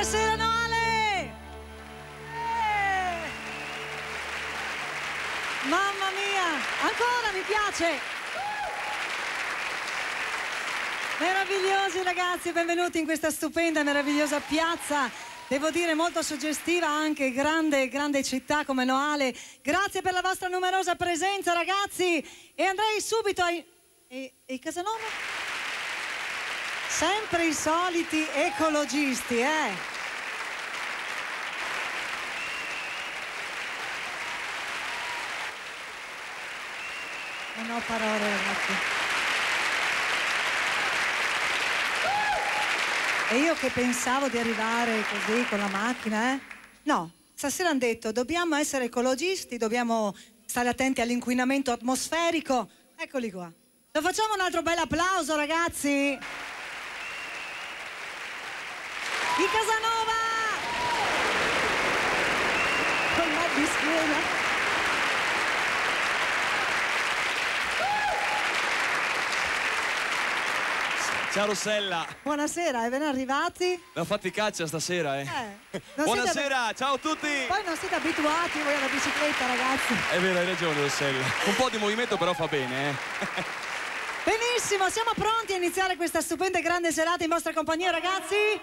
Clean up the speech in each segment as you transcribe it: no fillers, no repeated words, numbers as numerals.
Buonasera Noale! Mamma mia, ancora mi piace! Meravigliosi ragazzi, benvenuti in questa stupenda e meravigliosa piazza. Devo dire molto suggestiva, anche grande città come Noale. Grazie per la vostra numerosa presenza ragazzi. E andrei subito ai... E Casanova? Sempre i soliti ecologisti, Non ho parole, ragazzi. E io che pensavo di arrivare così con la macchina, No, stasera hanno detto, dobbiamo essere ecologisti, dobbiamo stare attenti all'inquinamento atmosferico. Eccoli qua. Lo facciamo un altro bel applauso, ragazzi. I Casanova! Con mal di schiena. Ciao Rossella. Buonasera, e ben arrivati? L'ho fatti caccia stasera, Buonasera, ciao a tutti. Poi non siete abituati voi alla bicicletta, ragazzi. È vero, hai ragione Rossella. Un po' di movimento però fa bene, Benissimo, siamo pronti a iniziare questa stupenda e grande serata in vostra compagnia, ragazzi?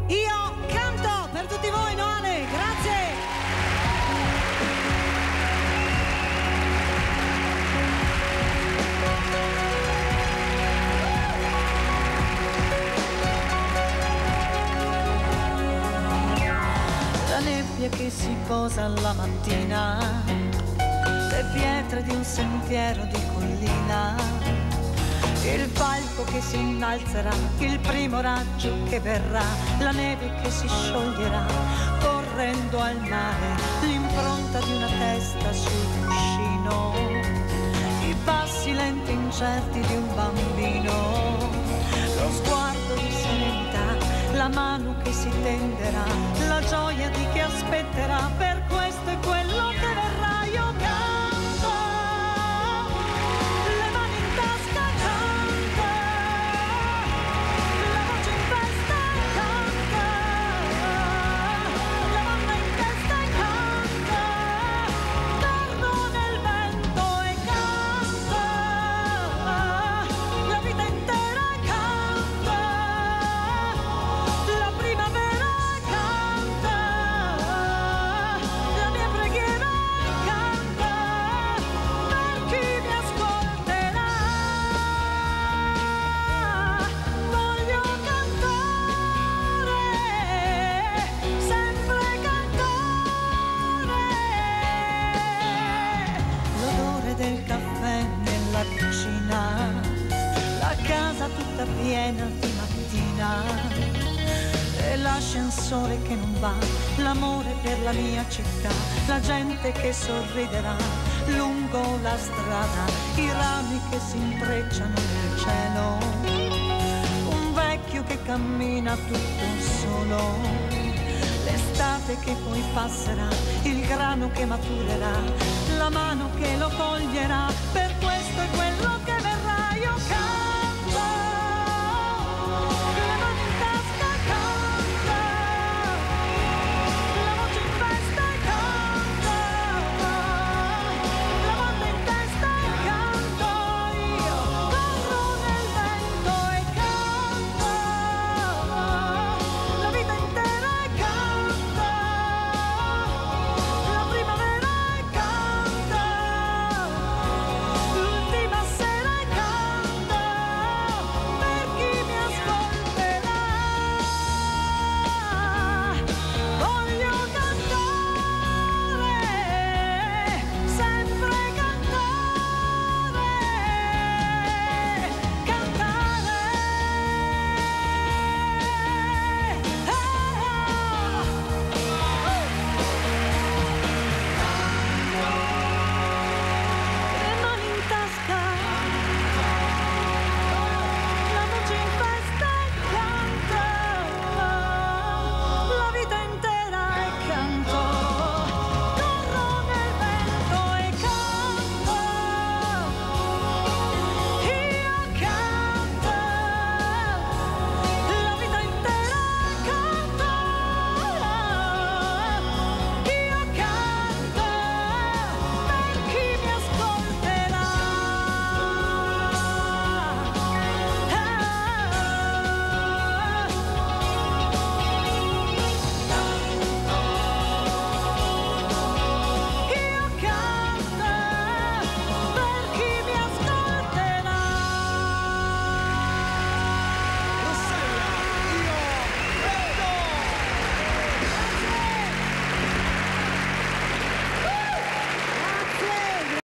Io canto per tutti voi, Noale, grazie! La nebbia che si posa alla mattina, le pietre di un sentiero di collina, il falco che si innalzerà, il primo raggio che verrà, la neve che si scioglierà, correndo al mare, l'impronta di una testa sul cuscino, i passi lenti e incerti di un bambino, lo sguardo di serenità, la mano che si tenderà, la gioia di chi aspetterà, per questo e quello che verrà. Io canto, le mani in tasca, canto, la voce in festa, canto, la mano in testa e canto, torno nel vento e canto, la vita intera canto, la primavera canta, la mia preghiera canta, per chi mi ascolterà. Voglio cantare, sempre cantare, l'odore del caffè nella cucina, la casa tutta piena di mattina, e l'ascensore che non va, l'amore per la mia città, la gente che sorriderà lungo la strada, i rami che si intrecciano nel cielo, un vecchio che cammina tutto solo, l'estate che poi passerà, il grano che maturerà, la mano che lo coglierà, per questo e quello che verrà. Io canto.